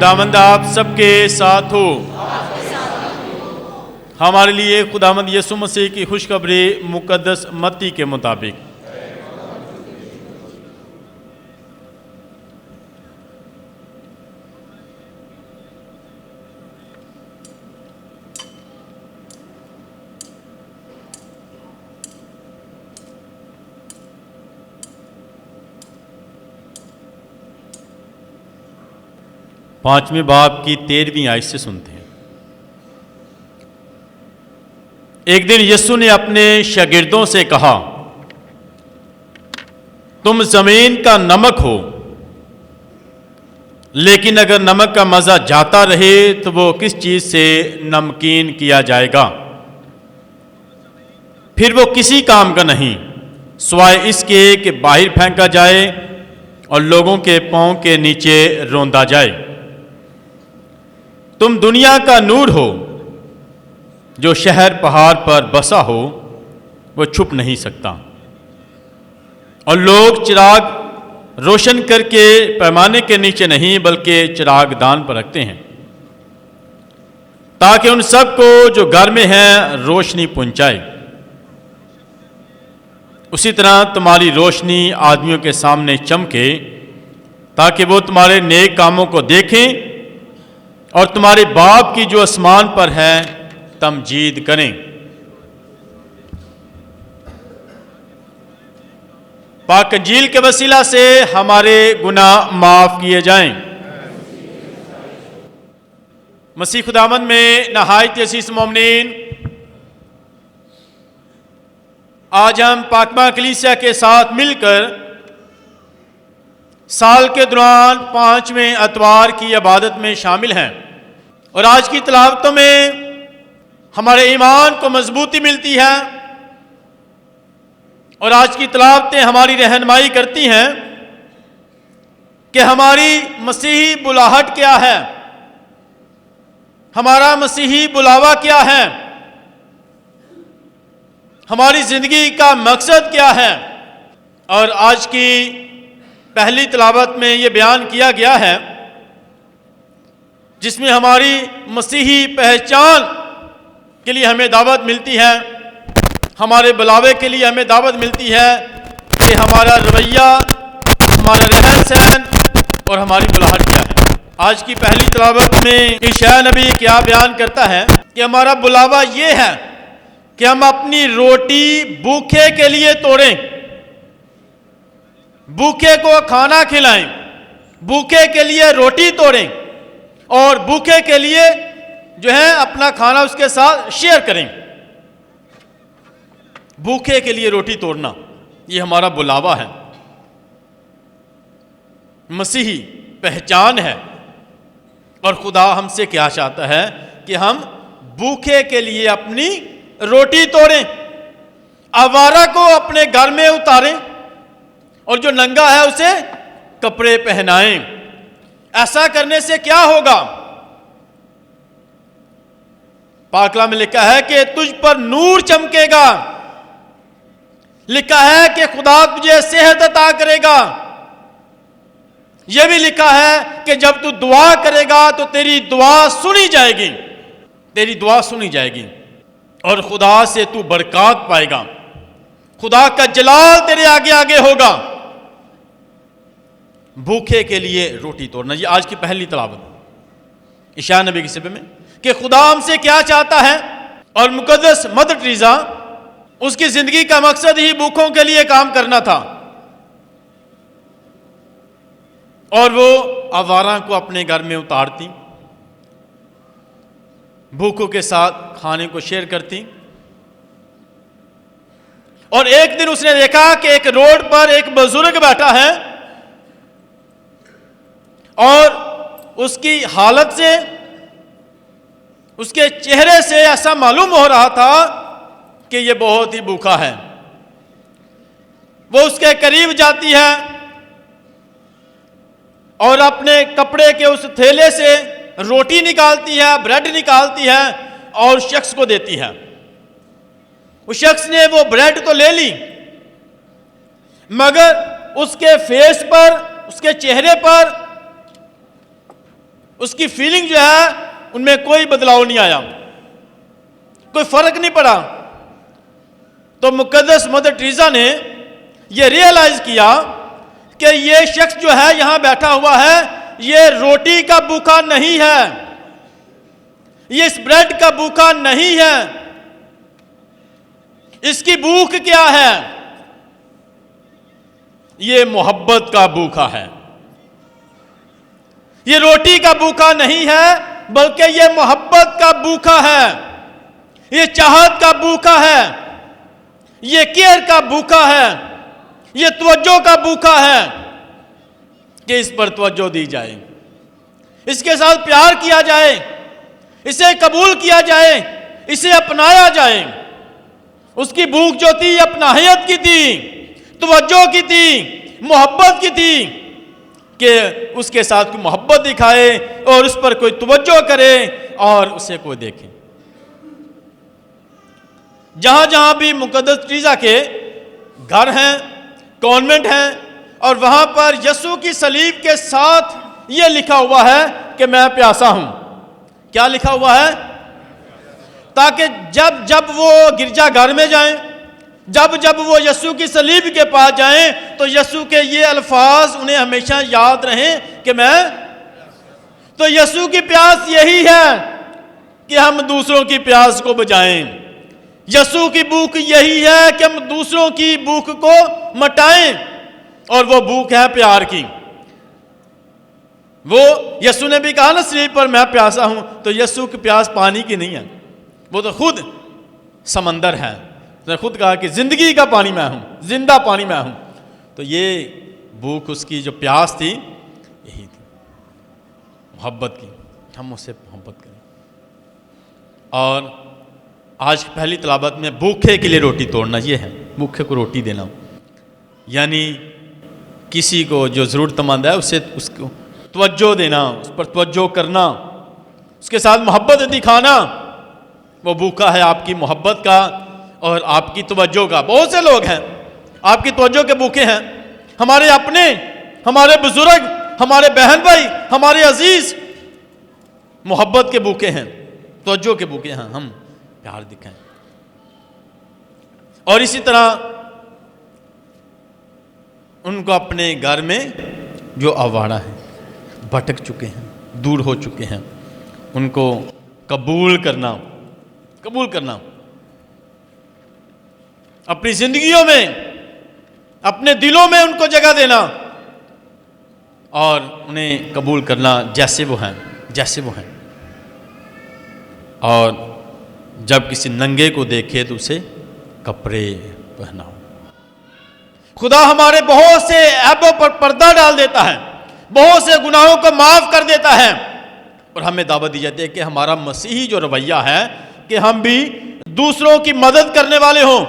خداوند آپ سب کے ساتھ ہو۔ ہمارے لیے خداوند یسوع مسیح کی خوشخبری مقدس متی کے مطابق۔ پانچویں باب کی 13ویں آیت سے سنتے ہیں۔ ایک دن یسوع نے اپنے شاگردوں سے کہا، تم زمین کا نمک ہو، لیکن اگر نمک کا مزہ جاتا رہے تو وہ کس چیز سے نمکین کیا جائے گا؟ پھر وہ کسی کام کا نہیں سوائے اس کے کہ باہر پھینکا جائے اور لوگوں کے پاؤں کے نیچے روندا جائے۔ تم دنیا کا نور ہو، جو شہر پہاڑ پر بسا ہو وہ چھپ نہیں سکتا، اور لوگ چراغ روشن کر کے پیمانے کے نیچے نہیں بلکہ چراغ دان پر رکھتے ہیں، تاکہ ان سب کو جو گھر میں ہیں روشنی پہنچائے۔ اسی طرح تمہاری روشنی آدمیوں کے سامنے چمکے، تاکہ وہ تمہارے نیک کاموں کو دیکھیں اور تمہارے باپ کی جو آسمان پر ہے تمجید کریں۔ پاک انجیل کے وسیلہ سے ہمارے گناہ معاف کیے جائیں۔ مسیح خداوند میں نہایت عزیز مومنین، آج ہم پاکباں کلیسیا کے ساتھ مل کر سال کے دوران 5ویں اتوار کی عبادت میں شامل ہیں، اور آج کی تلاوتوں میں ہمارے ایمان کو مضبوطی ملتی ہے، اور آج کی تلاوتیں ہماری رہنمائی کرتی ہیں کہ ہماری مسیحی بلاہٹ کیا ہے، ہمارا مسیحی بلاوا کیا ہے، ہماری زندگی کا مقصد کیا ہے۔ اور آج کی پہلی تلاوت میں یہ بیان کیا گیا ہے، جس میں ہماری مسیحی پہچان کے لیے ہمیں دعوت ملتی ہے، ہمارے بلاوے کے لیے ہمیں دعوت ملتی ہے کہ ہمارا رویہ، ہمارا رہن سہن اور ہماری بلاہٹ کیا ہے۔ آج کی پہلی تلاوت میں یشعیاہ نبی کیا بیان کرتا ہے کہ ہمارا بلاوا یہ ہے کہ ہم اپنی روٹی بھوکے کے لیے توڑیں، بھوکے کو کھانا کھلائیں، بھوکے کے لیے روٹی توڑیں، اور بھوکے کے لیے جو ہے اپنا کھانا اس کے ساتھ شیئر کریں۔ بھوکے کے لیے روٹی توڑنا، یہ ہمارا بلاوا ہے، مسیحی پہچان ہے۔ اور خدا ہم سے کیا چاہتا ہے کہ ہم بھوکے کے لیے اپنی روٹی توڑیں، آوارہ کو اپنے گھر میں اتاریں، اور جو ننگا ہے اسے کپڑے پہنائیں۔ ایسا کرنے سے کیا ہوگا؟ پاک کلام میں لکھا ہے کہ تجھ پر نور چمکے گا، لکھا ہے کہ خدا تجھے صحت عطا کرے گا، یہ بھی لکھا ہے کہ جب تو دعا کرے گا تو تیری دعا سنی جائے گی، تیری دعا سنی جائے گی، اور خدا سے تو برکات پائے گا، خدا کا جلال تیرے آگے آگے ہوگا۔ بھوکے کے لیے روٹی توڑنا، یہ آج کی پہلی تلاوت یشعیاہ نبی کے سبب میں کہ خدا ہم سے کیا چاہتا ہے۔ اور مقدس مدر ٹریزا، اس کی زندگی کا مقصد ہی بھوکوں کے لیے کام کرنا تھا، اور وہ آوارہ کو اپنے گھر میں اتارتی، بھوکوں کے ساتھ کھانے کو شیئر کرتی۔ اور ایک دن اس نے دیکھا کہ ایک روڈ پر ایک بزرگ بیٹھا ہے، اور اس کی حالت سے، اس کے چہرے سے ایسا معلوم ہو رہا تھا کہ یہ بہت ہی بھوکا ہے۔ وہ اس کے قریب جاتی ہے اور اپنے کپڑے کے اس تھیلے سے روٹی نکالتی ہے، بریڈ نکالتی ہے اور شخص کو دیتی ہے۔ اس شخص نے وہ بریڈ تو لے لی، مگر اس کے فیس پر، اس کے چہرے پر اس کی فیلنگ جو ہے ان میں کوئی بدلاؤ نہیں آیا، کوئی فرق نہیں پڑا۔ تو مقدس مدر ٹریزا نے یہ ریئلائز کیا کہ یہ شخص جو ہے یہاں بیٹھا ہوا ہے، یہ روٹی کا بھوکا نہیں ہے، یہ اس بریڈ کا بھوکا نہیں ہے، اس کی بھوک کیا ہے؟ یہ محبت کا بھوکا ہے۔ یہ روٹی کا بھوکا نہیں ہے بلکہ یہ محبت کا بھوکا ہے، یہ چاہت کا بھوکا ہے، یہ کیئر کا بھوکا ہے، یہ توجہ کا بھوکا ہے کہ اس پر توجہ دی جائے، اس کے ساتھ پیار کیا جائے، اسے قبول کیا جائے، اسے اپنایا جائے۔ اس کی بھوک جو تھی اپنائیت کی تھی، توجہ کی تھی، محبت کی تھی، کہ اس کے ساتھ کوئی محبت دکھائے اور اس پر کوئی توجہ کرے اور اسے کوئی دیکھے۔ جہاں جہاں بھی مقدس ٹریزا کے گھر ہیں، کانوینٹ ہیں، اور وہاں پر یسوع کی صلیب کے ساتھ یہ لکھا ہوا ہے کہ میں پیاسا ہوں۔ کیا لکھا ہوا ہے؟ تاکہ جب وہ گرجا گھر میں جائیں، جب وہ یسوع کی صلیب کے پاس جائیں تو یسوع کے یہ الفاظ انہیں ہمیشہ یاد رہیں کہ میں۔ تو یسوع کی پیاس یہی ہے کہ ہم دوسروں کی پیاس کو بجائیں۔ یسوع کی بھوک یہی ہے کہ ہم دوسروں کی بھوک کو مٹائیں، اور وہ بھوک ہے پیار کی۔ وہ یسوع نے بھی کہا نا صلیب پر میں پیاسا ہوں، تو یسوع کی پیاس پانی کی نہیں ہے، وہ تو خود سمندر ہے۔ اس نے خود کہا کہ زندگی کا پانی میں ہوں، زندہ پانی میں ہوں۔ تو یہ بھوک، اس کی جو پیاس تھی، یہی تھی، محبت کی۔ ہم اس سے محبت کریں۔ اور آج پہلی تلاوت میں بھوکے کے لیے روٹی توڑنا یہ ہے، بھوکے کو روٹی دینا، یعنی کسی کو جو ضرورت مند ہے اسے اس کو توجہ دینا، اس پر توجہ کرنا، اس کے ساتھ محبت دکھانا۔ وہ بھوکا ہے آپ کی محبت کا اور آپ کی توجہ کا۔ بہت سے لوگ ہیں آپ کی توجہ کے بھوکے ہیں، ہمارے اپنے، ہمارے بزرگ، ہمارے بہن بھائی، ہمارے عزیز محبت کے بھوکے ہیں، توجہ کے بھوکے ہیں، ہم پیار دکھائیں۔ اور اسی طرح ان کو اپنے گھر میں جو آوارہ ہیں، بھٹک چکے ہیں، دور ہو چکے ہیں، ان کو قبول کرنا، اپنی زندگیوں میں، اپنے دلوں میں ان کو جگہ دینا اور انہیں قبول کرنا جیسے وہ ہیں۔ اور جب کسی ننگے کو دیکھے تو اسے کپڑے پہناؤ۔ خدا ہمارے بہت سے عیبوں پر پردہ ڈال دیتا ہے، بہت سے گناہوں کو معاف کر دیتا ہے، اور ہمیں دعوت دی جاتی ہے کہ ہمارا مسیحی جو رویہ ہے کہ ہم بھی دوسروں کی مدد کرنے والے ہوں۔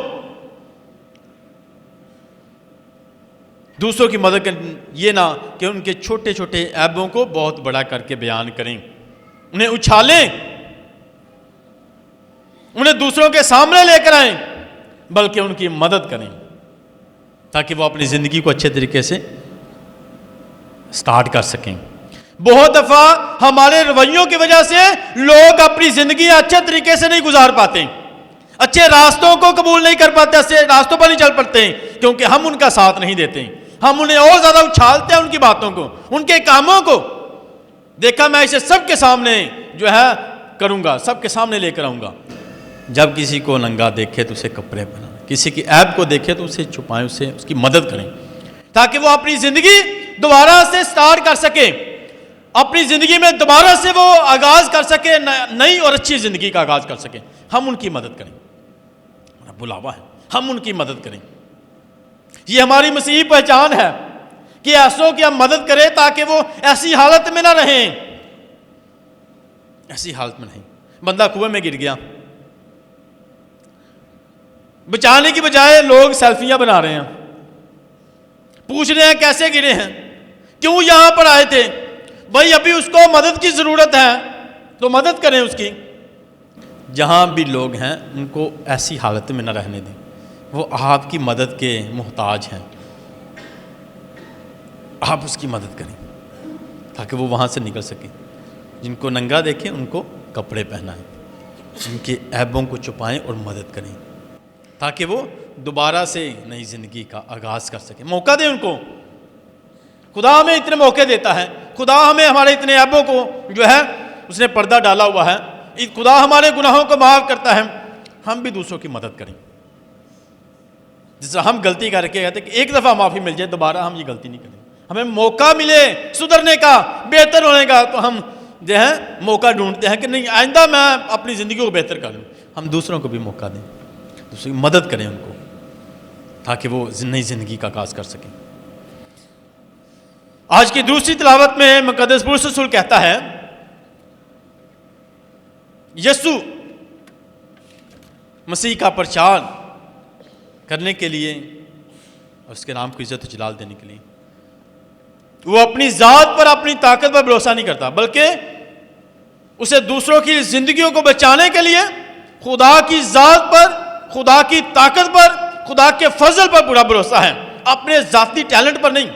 دوسروں کی مدد کریں، یہ نہ کہ ان کے چھوٹے چھوٹے عیبوں کو بہت بڑا کر کے بیان کریں، انہیں اچھالیں، انہیں دوسروں کے سامنے لے کر آئیں، بلکہ ان کی مدد کریں تاکہ وہ اپنی زندگی کو اچھے طریقے سے سٹارٹ کر سکیں۔ بہت دفعہ ہمارے رویوں کی وجہ سے لوگ اپنی زندگی اچھے طریقے سے نہیں گزار پاتے، اچھے راستوں کو قبول نہیں کر پاتے، اچھے راستوں پر نہیں چل پڑتے، کیونکہ ہم ان کا ساتھ نہیں دیتے۔ ہم انہیں اور زیادہ اچھالتے ہیں، ان کی باتوں کو، ان کے کاموں کو۔ دیکھا میں اسے سب کے سامنے جو ہے کروں گا، سب کے سامنے لے کر آؤں گا۔ جب کسی کو ننگا دیکھے تو اسے کپڑے پہنائیں، کسی کی عیب کو دیکھے تو اسے چھپائیں، اسے اس کی مدد کریں تاکہ وہ اپنی زندگی دوبارہ سے سٹارٹ کر سکے، اپنی زندگی میں دوبارہ سے وہ آغاز کر سکے، نئی اور اچھی زندگی کا آغاز کر سکے۔ ہم ان کی مدد کریں، بلاوا ہے، ہم ان کی مدد کریں۔ یہ ہماری مسیحی پہچان ہے کہ ایسوں کی ہم مدد کریں تاکہ وہ ایسی حالت میں نہ رہیں، ایسی حالت میں نہیں۔ بندہ کنویں میں گر گیا، بچانے کی بجائے لوگ سیلفیاں بنا رہے ہیں، پوچھ رہے ہیں کیسے گرے ہیں، کیوں یہاں پر آئے تھے؟ بھائی ابھی اس کو مدد کی ضرورت ہے تو مدد کریں اس کی۔ جہاں بھی لوگ ہیں ان کو ایسی حالت میں نہ رہنے دیں، وہ آپ کی مدد کے محتاج ہیں، آپ اس کی مدد کریں تاکہ وہ وہاں سے نکل سکیں۔ جن کو ننگا دیکھیں ان کو کپڑے پہنائیں، ان کے عیبوں کو چھپائیں اور مدد کریں تاکہ وہ دوبارہ سے نئی زندگی کا آغاز کر سکیں۔ موقع دیں ان کو۔ خدا ہمیں اتنے موقع دیتا ہے، خدا ہمیں ہمارے اتنے عیبوں کو جو ہے اس نے پردہ ڈالا ہوا ہے، خدا ہمارے گناہوں کو معاف کرتا ہے، ہم بھی دوسروں کی مدد کریں۔ جس طرح ہم غلطی کر کے کہتے ہیں کہ ایک دفعہ معافی مل جائے دوبارہ ہم یہ غلطی نہیں کریں، ہمیں موقع ملے سدھرنے کا، بہتر ہونے کا، تو ہم جو ہے موقع ڈھونڈتے ہیں کہ نہیں آئندہ میں اپنی زندگی کو بہتر کروں۔ ہم دوسروں کو بھی موقع دیں، دوسروں کی مدد کریں ان کو تاکہ وہ نئی زندگی کا آغاز کر سکیں۔ آج کی دوسری تلاوت میں مقدس پولس رسول کہتا ہے یسوع مسیح کا پرچار کرنے کے لیے اور اس کے نام کو عزت و جلال دینے کے لیے وہ اپنی ذات پر اپنی طاقت پر بھروسہ نہیں کرتا، بلکہ اسے دوسروں کی زندگیوں کو بچانے کے لیے خدا کی ذات پر، خدا کی طاقت پر، خدا کے فضل پر پورا بھروسہ ہے، اپنے ذاتی ٹیلنٹ پر نہیں،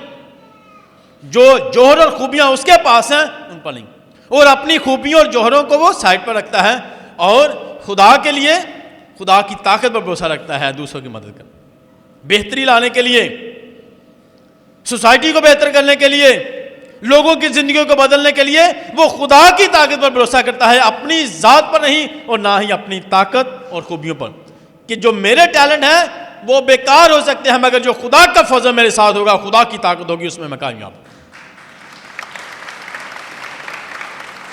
جو جوہر اور خوبیاں اس کے پاس ہیں ان پر نہیں، اور اپنی خوبیوں اور جوہروں کو وہ سائڈ پر رکھتا ہے اور خدا کے لیے خدا کی طاقت پر بھروسہ رکھتا ہے، دوسروں کی مدد کرنا، بہتری لانے کے لیے، سوسائٹی کو بہتر کرنے کے لیے، لوگوں کی زندگیوں کو بدلنے کے لیے وہ خدا کی طاقت پر بھروسہ کرتا ہے، اپنی ذات پر نہیں اور نہ ہی اپنی طاقت اور خوبیوں پر، کہ جو میرے ٹیلنٹ ہیں وہ بیکار ہو سکتے ہیں مگر جو خدا کا فضل میرے ساتھ ہوگا، خدا کی طاقت ہوگی، اس میں کامیاب ہوں۔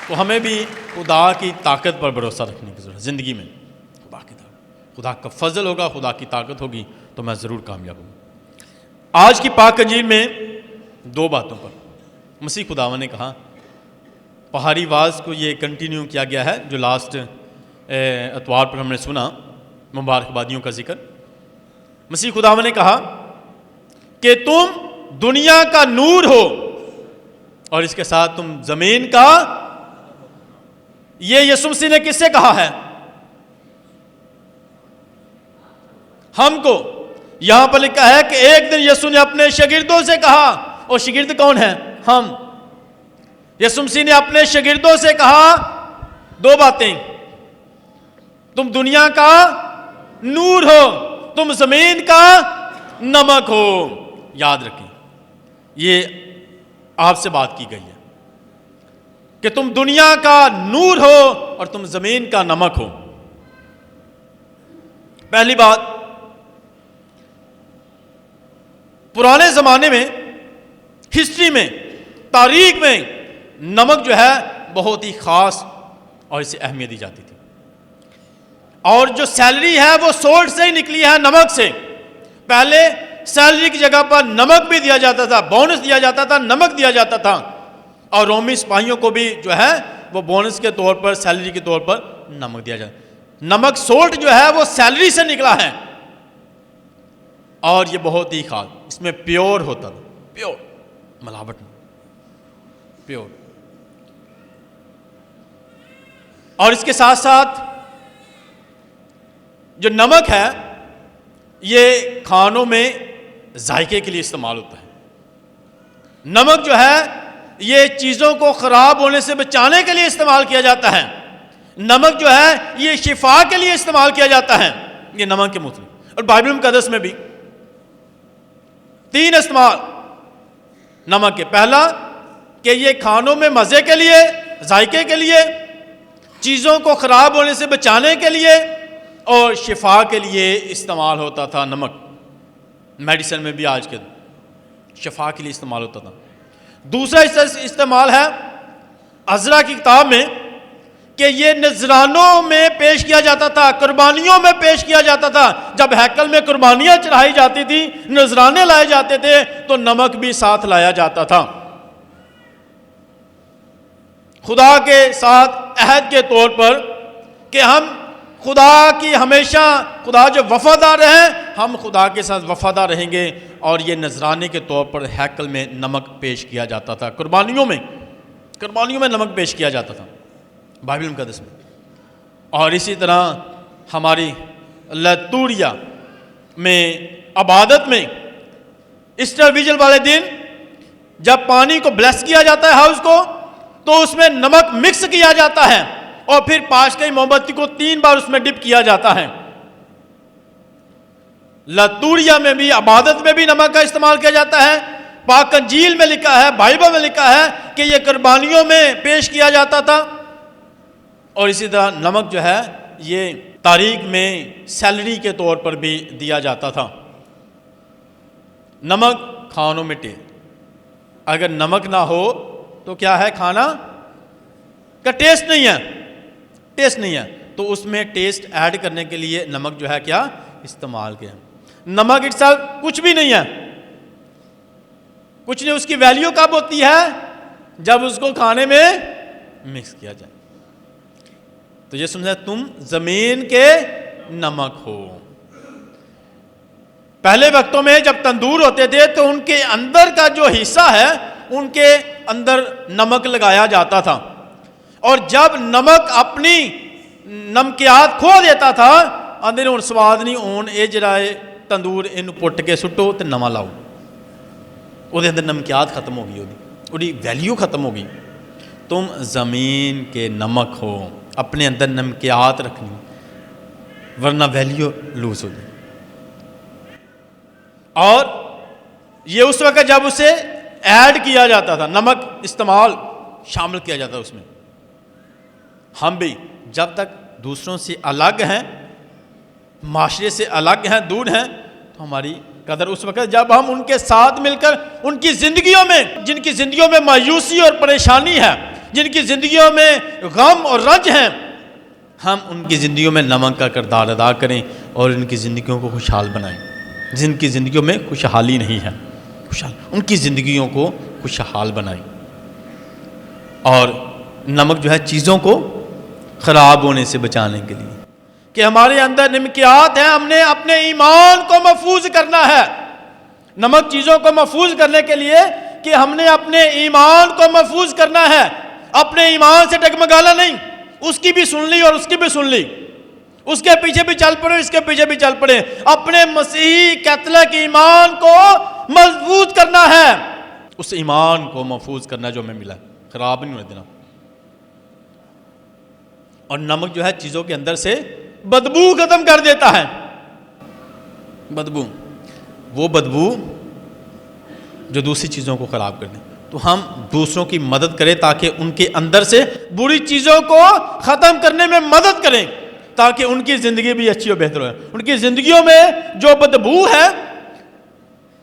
تو ہمیں بھی خدا کی طاقت پر بھروسہ رکھنے کی ضرورت ہے زندگی میں، خدا کی طاقت، خدا کا فضل ہوگا، خدا کی طاقت ہوگی تو میں ضرور کامیاب ہوں۔ آج کی پاک انجیل میں دو باتوں پر مسیح خداوند نے کہا، پہاڑی واز کو یہ کنٹینیو کیا گیا ہے جو لاسٹ اتوار پر ہم نے سنا، مبارکبادیوں کا ذکر۔ مسیح خداوند نے کہا کہ تم دنیا کا نور ہو اور اس کے ساتھ تم زمین کا، یہ یسوع مسیح نے کس سے کہا ہے؟ ہم کو۔ یہاں پر لکھا ہے کہ ایک دن یسوع نے اپنے شاگردوں سے کہا، اور شاگرد کون ہیں؟ ہم۔ یسوع مسیح نے اپنے شاگردوں سے کہا دو باتیں، تم دنیا کا نور ہو، تم زمین کا نمک ہو۔ یاد رکھیں یہ آپ سے بات کی گئی ہے کہ تم دنیا کا نور ہو اور تم زمین کا نمک ہو۔ پہلی بات، پرانے زمانے میں، ہسٹری میں، تاریخ میں نمک جو ہے بہت ہی خاص اور اسے اہمیت دی جاتی تھی، اور جو سیلری ہے وہ سولٹ سے ہی نکلی ہے، نمک سے۔ پہلے سیلری کی جگہ پر نمک بھی دیا جاتا تھا، بونس دیا جاتا تھا، نمک دیا جاتا تھا، اور رومی سپاہیوں کو بھی جو ہے وہ بونس کے طور پر، سیلری کے طور پر نمک دیا جاتا۔ نمک سولٹ جو ہے وہ سیلری سے نکلا ہے، اور یہ بہت ہی خاص، اس میں پیور ہوتا تھا، پیور، ملاوٹ نہیں، پیور۔ اور اس کے ساتھ ساتھ جو نمک ہے یہ کھانوں میں ذائقے کے لیے استعمال ہوتا ہے۔ نمک جو ہے یہ چیزوں کو خراب ہونے سے بچانے کے لیے استعمال کیا جاتا ہے۔ نمک جو ہے یہ شفا کے لیے استعمال کیا جاتا ہے، یہ نمک کے مختلف۔ اور بائبل مقدس میں بھی 3 استعمال نمک کے۔ پہلا کہ یہ کھانوں میں مزے کے لیے، ذائقے کے لیے، چیزوں کو خراب ہونے سے بچانے کے لیے اور شفا کے لیے استعمال ہوتا تھا نمک۔ میڈیسن میں بھی آج کے شفا کے لیے استعمال ہوتا تھا۔ دوسرا استعمال ہے عزرا کی کتاب میں کہ یہ نذرانوں میں پیش کیا جاتا تھا، قربانیوں میں پیش کیا جاتا تھا۔ جب ہیکل میں قربانیاں چڑھائی جاتی تھی، نذرانے لائے جاتے تھے تو نمک بھی ساتھ لایا جاتا تھا، خدا کے ساتھ عہد کے طور پر کہ ہم خدا کی ہمیشہ، خدا جو وفادار ہیں ہم خدا کے ساتھ وفادار رہیں گے۔ اور یہ نذرانے کے طور پر ہیکل میں نمک پیش کیا جاتا تھا، قربانیوں میں نمک پیش کیا جاتا تھا بائبل مقدس میں۔ اور اسی طرح ہماری لتوریا میں، عبادت میں، ایسٹر ویجل والے دن جب پانی کو بلیس کیا جاتا ہے ہاؤس کو، تو اس میں نمک مکس کیا جاتا ہے اور پھر پاشکی موم بتی کو 3 بار اس میں ڈپ کیا جاتا ہے۔ لتوریہ میں بھی، عبادت میں بھی نمک کا استعمال کیا جاتا ہے۔ پاک انجیل میں لکھا ہے، بائبل میں لکھا ہے کہ یہ قربانیوں میں پیش کیا جاتا تھا۔ اور اسی طرح نمک جو ہے یہ تاریخ میں سیلری کے طور پر بھی دیا جاتا تھا۔ نمک کھانوں میں اگر نمک نہ ہو تو کیا ہے، کھانا کا ٹیسٹ نہیں ہے، تو اس میں ٹیسٹ ایڈ کرنے کے لیے نمک جو ہے کیا استعمال کیا۔ نمک اٹسیلف کچھ بھی نہیں ہے، کچھ نہیں۔ اس کی ویلیو کب ہوتی ہے؟ جب اس کو کھانے میں مکس کیا جائے۔ تو یہ سمجھا، تم زمین کے نمک ہو۔ پہلے وقتوں میں جب تندور ہوتے تھے تو ان کے اندر کا جو حصہ ہے ان کے اندر نمک لگایا جاتا تھا، اور جب نمک اپنی نمکیات کھو دیتا تھا اندر ہوں سواد نہیں ہون، اے جرائے تندور ان پٹ کے سٹو تے نواں لاؤ، وہ دے اندر نمکیات ختم ہو گئی، وہی ویلیو ختم ہو گئی۔ تم زمین کے نمک ہو، اپنے اندر نمکیات رکھنی ورنہ ویلیو لوز ہو جائے۔ اور یہ اس وقت جب اسے ایڈ کیا جاتا تھا، نمک استعمال شامل کیا جاتا اس میں۔ ہم بھی جب تک دوسروں سے الگ ہیں، معاشرے سے الگ ہیں، دور ہیں، تو ہماری قدر اس وقت جب ہم ان کے ساتھ مل کر ان کی زندگیوں میں، جن کی زندگیوں میں مایوسی اور پریشانی ہے، جن کی زندگیوں میں غم اور رنج ہیں، ہم ان کی زندگیوں میں نمک کا کردار ادا کریں اور ان کی زندگیوں کو خوشحال بنائیں۔ جن کی زندگیوں میں خوشحالی نہیں ہے، ان کی زندگیوں کو خوشحال بنائیں۔ اور نمک جو ہے چیزوں کو خراب ہونے سے بچانے کے لیے، کہ ہمارے اندر نمکیات ہیں، ہم نے اپنے ایمان کو محفوظ کرنا ہے۔ نمک چیزوں کو محفوظ کرنے کے لیے کہ ہم نے اپنے ایمان کو محفوظ کرنا ہے، اپنے ایمان سے ڈگمگانا نہیں۔ اس کی بھی سن لی اور اس کی بھی سن لی، اس کے پیچھے بھی چل پڑے، اس کے پیچھے بھی چل پڑے۔ اپنے مسیحی کیتھولک ایمان کو محفوظ کرنا ہے، اس ایمان کو محفوظ کرنا جو ہمیں ملا ہے، خراب نہیں ہونے دینا۔ اور نمک جو ہے چیزوں کے اندر سے بدبو ختم کر دیتا ہے۔ بدبو، وہ بدبو جو دوسری چیزوں کو خراب کر دے۔ تو ہم دوسروں کی مدد کریں تاکہ ان کے اندر سے بری چیزوں کو ختم کرنے میں مدد کریں، تاکہ ان کی زندگی بھی اچھی اور بہتر ہو۔ ان کی زندگیوں میں جو بدبو ہے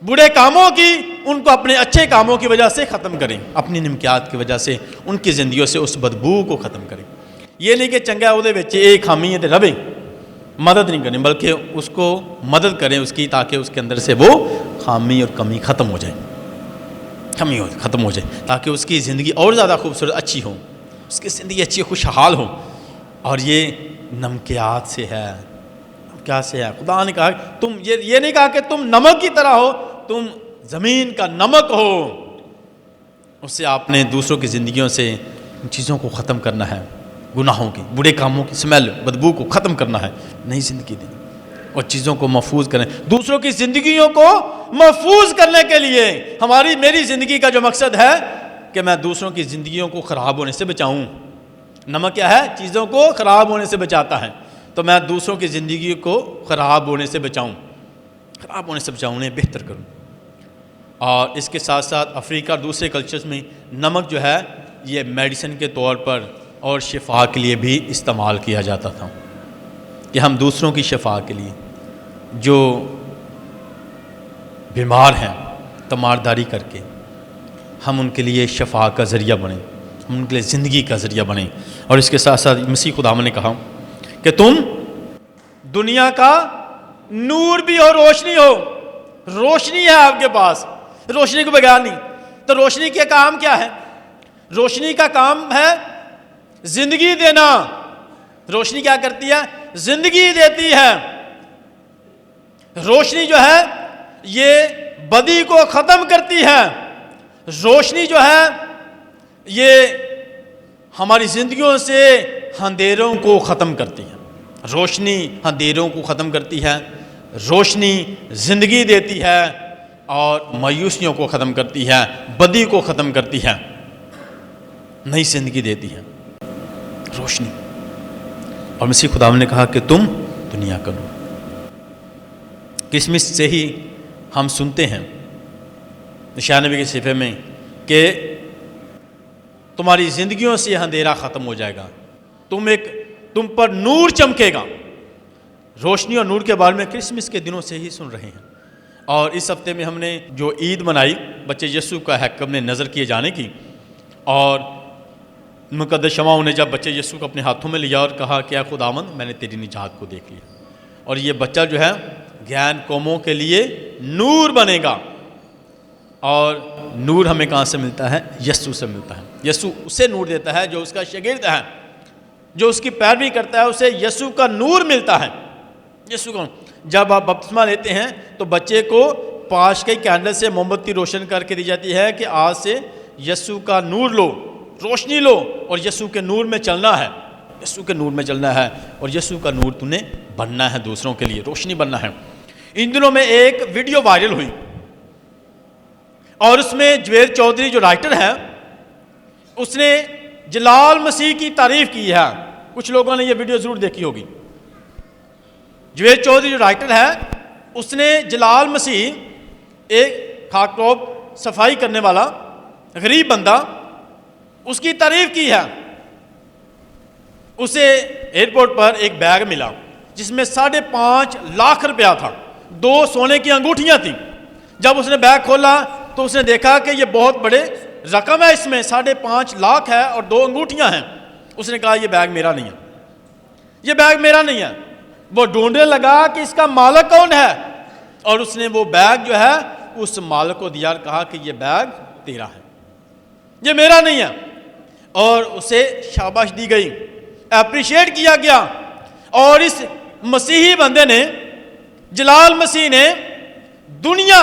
برے کاموں کی، ان کو اپنے اچھے کاموں کی وجہ سے ختم کریں، اپنی نمکیات کی وجہ سے ان کی زندگیوں سے اس بدبو کو ختم کریں۔ یہ نہیں کہ چنگا وہ ایک خامی ہے تو رہے، مدد نہیں کریں، بلکہ اس کو مدد کریں اس کی، تاکہ اس کے اندر سے وہ خامی اور کمی ختم ہو جائے، ختم ہو جائے، تاکہ اس کی زندگی اور زیادہ خوبصورت اچھی ہو، اس کی زندگی اچھی خوشحال ہو۔ اور یہ نمکیات سے ہے، نمکیات سے ہے۔ خدا نے کہا تم یہ نہیں کہا کہ تم نمک کی طرح ہو، تم زمین کا نمک ہو۔ اس سے آپ نے دوسروں کی زندگیوں سے ان چیزوں کو ختم کرنا ہے، گناہوں کی، برے کاموں کی سمیل، بدبو کو ختم کرنا ہے، نئی زندگی دینی اور چیزوں کو محفوظ کریں۔ دوسروں کی زندگیوں کو محفوظ کرنے کے لیے میری زندگی کا جو مقصد ہے کہ میں دوسروں کی زندگیوں کو خراب ہونے سے بچاؤں۔ نمک کیا ہے؟ چیزوں کو خراب ہونے سے بچاتا ہے، تو میں دوسروں کی زندگی کو خراب ہونے سے بچاؤں، انہیں بہتر کروں۔ اور اس کے ساتھ ساتھ افریقہ اور دوسرے کلچرز میں نمک جو ہے یہ میڈیسن کے طور پر اور شفا کے لیے بھی استعمال کیا جاتا تھا، کہ ہم دوسروں کی شفا کے لیے، جو بیمار ہیں، تیمارداری کر کے ہم ان کے لیے شفا کا ذریعہ بنیں، ہم ان کے لیے زندگی کا ذریعہ بنیں۔ اور اس کے ساتھ ساتھ مسیح خداوند نے کہا کہ تم دنیا کا نور بھی ہو، روشنی ہو۔ روشنی ہے آپ کے پاس، روشنی کو بغیر نہیں۔ تو روشنی کے کام کیا ہے؟ روشنی کا کام ہے زندگی دینا۔ روشنی کیا کرتی ہے؟ زندگی دیتی ہے۔ روشنی جو ہے یہ بدی کو ختم کرتی ہے۔ روشنی جو ہے یہ ہماری زندگیوں سے اندھیروں کو ختم کرتی ہے۔ روشنی اندھیروں کو ختم کرتی ہے، روشنی زندگی دیتی ہے اور مایوسیوں کو ختم کرتی ہے، بدی کو ختم کرتی ہے۔ نئی زندگی دیتی ہے، روشنی۔ اور مسیح خداوند نے کہا کہ تم دنیا کا نور۔ کرسمس سے ہی ہم سنتے ہیں یشعیاء نبی کے صحیفے میں کہ تمہاری زندگیوں سے اندھیرا ختم ہو جائے گا، تم پر نور چمکے گا۔ روشنی اور نور کے بارے میں کرسمس کے دنوں سے ہی سن رہے ہیں۔ اور اس ہفتے میں ہم نے جو عید منائی بچے یسوع کا حکم نے نظر کیے جانے کی، اور مقدس شمعوں نے جب بچے یسوع کو اپنے ہاتھوں میں لیا اور کہا کہ اے خداوند میں نے تیری نجات کو دیکھ لیا، اور یہ بچہ جو ہے گیان قوموں کے لیے نور بنے گا۔ اور نور ہمیں کہاں سے ملتا ہے؟ یسوع سے ملتا ہے۔ یسوع اسے نور دیتا ہے جو اس کا شاگرد ہے، جو اس کی پیروی کرتا ہے، اسے یسوع کا نور ملتا ہے۔ یسوع کا جب آپ بپتسمہ لیتے ہیں تو بچے کو پاش کے کینڈل سے موم بتی روشن کر کے دی جاتی ہے کہ آج سے یسوع کا نور لو، روشنی لو، اور یسوع کے نور میں چلنا ہے، یسوع کے نور میں چلنا ہے، اور یسوع کا نور تو نے بننا ہے، دوسروں کے لیے روشنی بننا ہے۔ ان دنوں میں ایک ویڈیو وائرل ہوئی، اور اس میں جوید چودھری جو رائٹر ہے اس نے جلال مسیح کی تعریف کی ہے۔ کچھ لوگوں نے یہ ویڈیو ضرور دیکھی ہوگی۔ جوید چودھری جو رائٹر ہے اس نے جلال مسیح، ایک خاک ٹوب صفائی کرنے والا غریب بندہ، اس کی تعریف کی ہے۔ اسے ایئرپورٹ پر ایک بیگ ملا جس میں 5.5 لاکھ روپیہ تھا، 2 سونے کی انگوٹھیاں تھیں۔ جب اس نے بیگ کھولا تو اس نے دیکھا کہ یہ بہت بڑے رقم ہے، اس میں 5.5 لاکھ ہے اور 2 انگوٹھیاں ہیں۔ اس نے کہا یہ بیگ میرا نہیں ہے، یہ بیگ میرا نہیں ہے۔ وہ ڈھونڈنے لگا کہ اس کا مالک کون ہے، اور اس نے وہ بیگ جو ہے اس مالک کو دیا اور کہا کہ یہ بیگ تیرا ہے، یہ میرا نہیں ہے۔ اور اسے شاباش دی گئی، اپریشیٹ کیا گیا۔ اور اس مسیحی بندے نے، جلال مسیح نے دنیا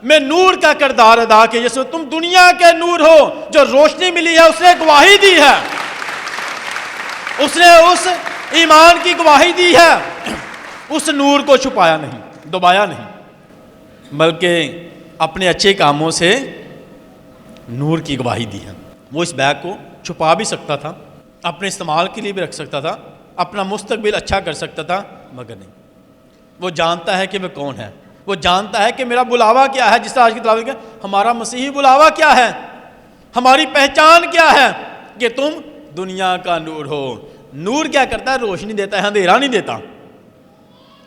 میں نور کا کردار ادا کیا۔ یسوع تم دنیا کے نور ہو، جو روشنی ملی ہے اس نے گواہی دی ہے، اس نے اس ایمان کی گواہی دی ہے، اس نور کو چھپایا نہیں، دبایا نہیں، بلکہ اپنے اچھے کاموں سے نور کی گواہی دی ہے۔ وہ اس بیگ کو چھپا بھی سکتا تھا، اپنے استعمال کے لیے بھی رکھ سکتا تھا، اپنا مستقبل اچھا کر سکتا تھا، مگر نہیں۔ وہ جانتا ہے کہ وہ کون ہے، وہ جانتا ہے کہ میرا بلاوا کیا ہے۔ جس طرح آج کی تلاوت میں ہمارا مسیحی بلاوا کیا ہے، ہماری پہچان کیا ہے، کہ تم دنیا کا نور ہو۔ نور کیا کرتا ہے؟ روشنی دیتا ہے، اندھیرا نہیں دیتا،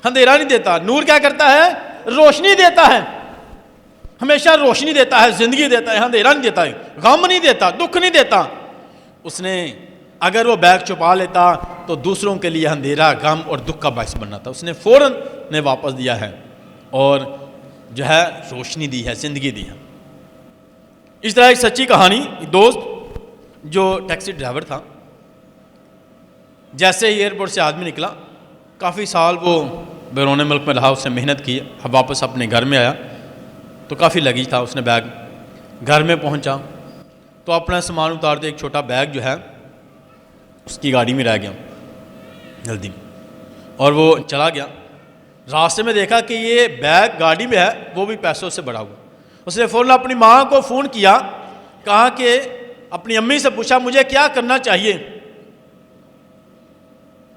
اندھیرا نہیں دیتا۔ نور کیا کرتا ہے؟ روشنی دیتا ہے، ہمیشہ روشنی دیتا ہے، زندگی دیتا ہے، اندھیرا نہیں دیتا ہے، غم نہیں دیتا، دکھ نہیں دیتا۔ اس نے اگر وہ بیگ چھپا لیتا تو دوسروں کے لیے اندھیرا، غم اور دکھ کا باعث بننا تھا۔ اس نے فوراً نے واپس دیا ہے اور جو ہے روشنی دی ہے، زندگی دی ہے۔ اس طرح ایک سچی کہانی، ایک دوست جو ٹیکسی ڈرائیور تھا، جیسے ہی ایئرپورٹ سے آدمی نکلا، کافی سال وہ بیرون ملک میں رہا، اس نے محنت کی، اب واپس اپنے گھر میں آیا تو کافی لگیج تھا۔ اس نے بیگ گھر میں پہنچا تو اپنا سامان اتارتے ایک چھوٹا بیگ جو ہے اس کی گاڑی میں رہ گیا جلدی میں، اور وہ چلا گیا۔ راستے میں دیکھا کہ یہ بیگ گاڑی میں ہے، وہ بھی پیسوں سے بھرا ہوا۔ اس نے فوراً اپنی ماں کو فون کیا، کہا کہ اپنی امی سے پوچھا مجھے کیا کرنا چاہیے۔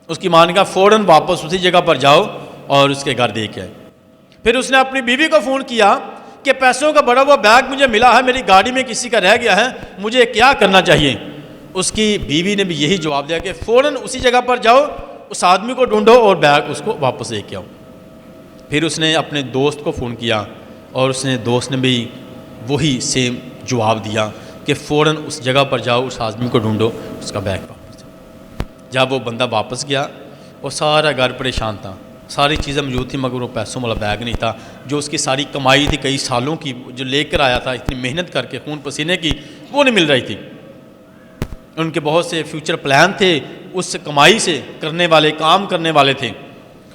اس کی ماں نے کہا فوراً واپس اسی جگہ پر جاؤ اور اس کے گھر دے کے آئے۔ پھر اس نے اپنی بیوی کو فون کیا کہ پیسوں کا بڑا ہوا بیگ مجھے ملا ہے، میری گاڑی میں کسی کا رہ گیا ہے، مجھے کیا کرنا چاہیے۔ اس کی بیوی نے بھی یہی جواب دیا کہ فوراً اسی جگہ پر جاؤ، اس آدمی کو ڈھونڈو اور بیگ اس کو واپس لے کے آؤ۔ پھر اس نے اپنے دوست کو فون کیا اور اس نے دوست نے بھی وہی سیم جواب دیا کہ فوراً اس جگہ پر جاؤ، اس آدمی کو ڈھونڈو، اس کا بیگ واپس۔ جب وہ بندہ واپس گیا اور سارا گھر پریشان تھا، ساری چیزیں موجود تھیں مگر وہ پیسوں والا بیگ نہیں تھا، جو اس کی ساری کمائی تھی کئی سالوں کی، جو لے کر آیا تھا اتنی محنت کر کے خون پسینے کی، وہ نہیں مل رہی تھی۔ ان کے بہت سے فیوچر پلان تھے، اس کمائی سے کرنے والے، کام کرنے والے تھے۔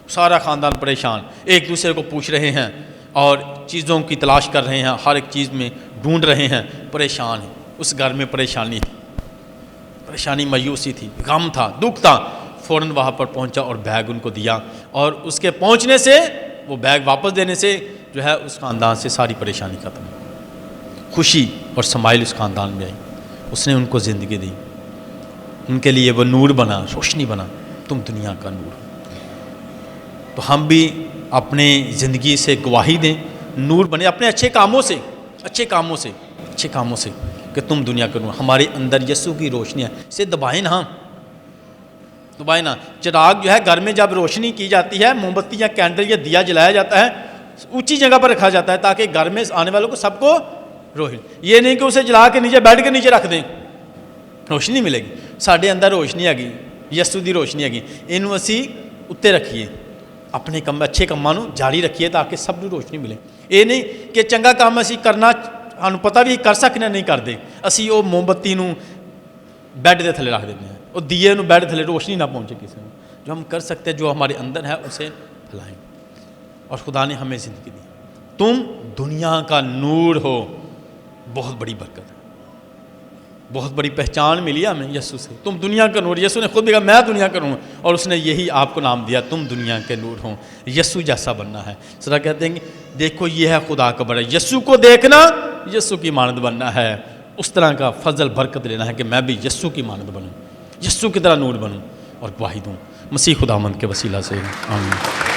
سارا خاندان پریشان، ایک دوسرے کو پوچھ رہے ہیں اور چیزوں کی تلاش کر رہے ہیں، ہر ایک چیز میں ڈھونڈ رہے ہیں، پریشان ہیں۔ اس گھر میں پریشانی تھی، پریشانی، مایوسی تھی، غم تھا، دکھ تھا۔ فوراً وہاں پر پہنچا اور بیگ ان کو دیا، اور اس کے پہنچنے سے، وہ بیگ واپس دینے سے جو ہے اس خاندان سے ساری پریشانی ختم ہوئی، خوشی اور سمائل اس خاندان میں آئی۔ اس نے ان کو زندگی دی، ان کے لیے وہ نور بنا، روشنی بنا، تم دنیا کا نور ہو۔ تو ہم بھی اپنے زندگی سے گواہی دیں، نور بنے اپنے اچھے کاموں سے، اچھے کاموں سے کہ تم دنیا کا نور۔ ہمارے اندر یسوع کی روشنی ہے، اسے دبائیں نہ، چراغ جو ہے گھر میں جب روشنی کی جاتی ہے، موم بتی یا کینڈل یا دیا جلایا جاتا ہے، اونچی جگہ پر رکھا جاتا ہے تاکہ گھر میں آنے والوں کو سب کو روشنی، یہ نہیں کہ اسے جلا کے نیچے بیڈ کے نیچے رکھ دیں، روشنی ملے گی۔ ساڈے اندر روشنی ہے گی، یسوع دی روشنی ہے گی، اینو اسی اتنے رکھیے، اپنے کم اچھے کاماں نوں جاری رکھیے تاکہ سب نوں روشنی ملے۔ یہ نہیں کہ چنگا کام اسی کرنا سانوں پتہ بھی کر سکنے نہیں کرتے، اسی وہ موم بتی نوں بیڈ دے تھلے رکھ دیتے ہیں، وہ دیے نوں بیڈ تھلے روشنی نہ پہنچے کسی کو۔ جو ہم کر سکتے ہیں، جو ہمارے اندر ہے اسے پھیلائیں، اور خدا نے ہمیں زندگی دی۔ تم دنیا کا نور ہو، بہت بڑی برکت ہے، بہت بڑی پہچان ملی ہے ہمیں یسوع سے، تم دنیا کا نور۔ یسوع نے خود بھی کہا میں دنیا کا نور ہوں، اور اس نے یہی آپ کو نام دیا، تم دنیا کے نور ہو، یسوع جیسا بننا ہے۔ ذرا کہتے ہیں کہ دیکھو یہ ہے خدا کا بڑا، یسوع کو دیکھنا، یسوع کی مانند بننا ہے، اس طرح کا فضل برکت لینا ہے کہ میں بھی یسوع کی مانند بنوں، یسوع کی طرح نور بنوں اور گواہی دوں۔ مسیح خداوند کے وسیلہ سے آمین۔